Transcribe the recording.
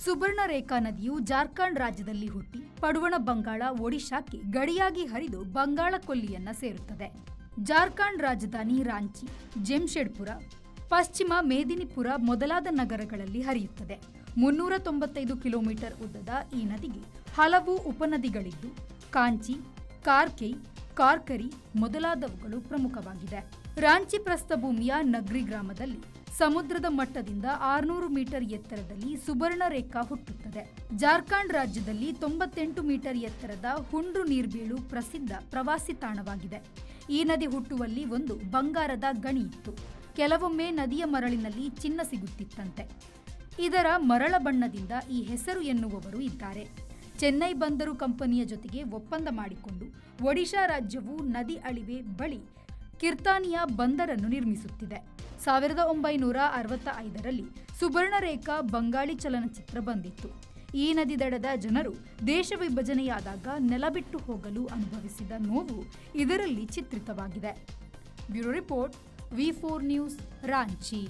ಸುಬರ್ಣರೇಖಾ ನದಿಯು ಜಾರ್ಖಂಡ್ ರಾಜ್ಯದಲ್ಲಿ ಹುಟ್ಟಿ ಪಡುವಣ ಬಂಗಾಳ, ಒಡಿಶಾಕ್ಕೆ ಗಡಿಯಾಗಿ ಹರಿದು ಬಂಗಾಳ ಕೊಲ್ಲಿಯನ್ನ ಸೇರುತ್ತದೆ. ಜಾರ್ಖಂಡ್ ರಾಜಧಾನಿ ರಾಂಚಿ, ಜೆಮ್ಶೆಡ್ಪುರ, ಪಶ್ಚಿಮ ಮೇದಿನಿಪುರ ಮೊದಲಾದ ನಗರಗಳಲ್ಲಿ ಹರಿಯುತ್ತದೆ. 395 ಕಿಲೋಮೀಟರ್ ಉದ್ದದ ಈ ನದಿಗೆ ಹಲವು ಉಪನದಿಗಳಿದ್ದು ಕಾಂಚಿ, ಕಾರ್ಕೈ, ಕಾರ್ಕರಿ ಮೊದಲಾದವುಗಳು ಪ್ರಮುಖವಾಗಿದೆ. ರಾಂಚಿ ಪ್ರಸ್ಥಭೂಮಿಯ ನಗ್ರಿ ಗ್ರಾಮದಲ್ಲಿ ಸಮುದ್ರದ ಮಟ್ಟದಿಂದ 600 ಮೀಟರ್ ಎತ್ತರದಲ್ಲಿ ಸುಬರ್ಣರೇಖಾ ಹುಟ್ಟುತ್ತದೆ. ಜಾರ್ಖಂಡ್ ರಾಜ್ಯದಲ್ಲಿ 98 ಮೀಟರ್ ಎತ್ತರದ ಹುಂಡ್ರು ನೀರ್ಬೀಳು ಪ್ರಸಿದ್ಧ ಪ್ರವಾಸಿ ತಾಣವಾಗಿದೆ. ಈ ನದಿ ಹುಟ್ಟುವಲ್ಲಿ ಒಂದು ಬಂಗಾರದ ಗಣಿ ಇತ್ತು. ಕೆಲವೊಮ್ಮೆ ನದಿಯ ಮರಳಿನಲ್ಲಿ ಚಿನ್ನ ಸಿಗುತ್ತಿತ್ತಂತೆ. ಇದರ ಮರಳ ಬಣ್ಣದಿಂದ ಈ ಹೆಸರು ಎನ್ನುವವರು ಇದ್ದಾರೆ. ಚೆನ್ನೈ ಬಂದರು ಕಂಪನಿಯ ಜೊತೆಗೆ ಒಪ್ಪಂದ ಮಾಡಿಕೊಂಡು ಒಡಿಶಾ ರಾಜ್ಯವು ನದಿ ಅಳಿವೆ ಬಳಿ ಕಿರ್ತಾನಿಯಾ ಬಂದರನ್ನು ನಿರ್ಮಿಸುತ್ತಿದೆ. 1965ರಲ್ಲಿ ಸುಬರ್ಣರೇಖಾ ಬಂಗಾಳಿ ಚಲನಚಿತ್ರ ಬಂದಿತ್ತು. ಈ ನದಿ ದಡದ ಜನರು ದೇಶ ವಿಭಜನೆಯಾದಾಗ ನೆಲ ಬಿಟ್ಟು ಹೋಗಲು ಅನುಭವಿಸಿದ ನೋವು ಇದರಲ್ಲಿ ಚಿತ್ರಿತವಾಗಿದೆ. Bureau report, V4 news, Ranchi.